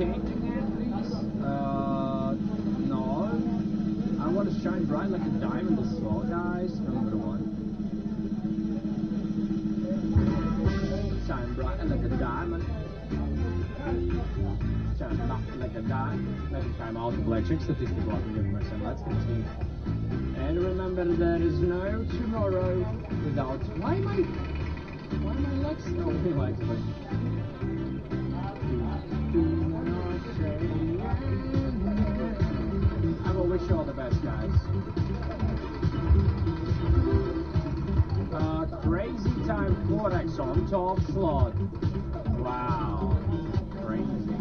changing it, please? No. I want to shine bright like a diamond as well, guys. Number one. Shine bright like a diamond. Shine bright like a diamond. Next time I'll play tricks that is the bottom of my son. Let's continue. And remember, there is no tomorrow without. Why am I like snoring like this? I will wish you all the best, guys. Crazy time Forex on top slot. Wow, crazy.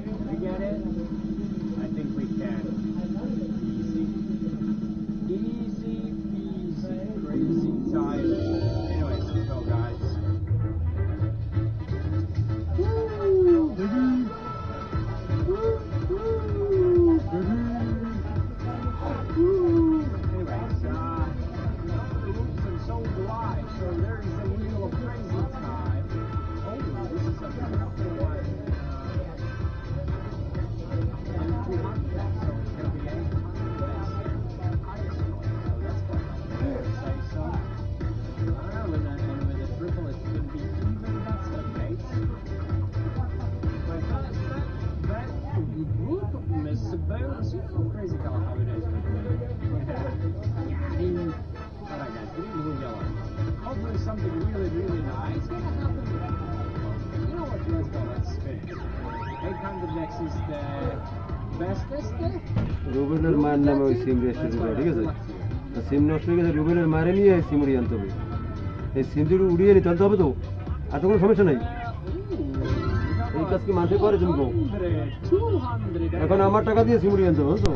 Can we get it? I think we can. Easy peasy, crazy time. Anyways, let's go, guys. Woo! Anyways, and so do I. So there is a wheel of crazy time. Oh, this is a beautiful one. And 200, so it's going to be 800 highest point. So that's quite nice. Say so. And with a triple, it's going to be even better, mate. But that group of Mr. Bones, you know, crazy color how it is. Alright guys, we need blue yellow. Hopefully something really, really nice. You know what, let's go, let's spin it. 800x is the bestest. রুবেলের মার নামে ওই সিম register করে, ঠিক আছে? সিম নষ্ট হয়ে গেছে, রুবেলের মারে নিয়ে সিম উড়িয়ে আনতে হবে। এই সিম যদি উড়িয়ে নিতে আনতে হবে তো, আর তো কোনো সমস্যা নাই। এই কাজ কি মানুষে করে তুমি? এখন আমার টাকা দিয়ে সিম উড়িয়ে আনতে হবে তো।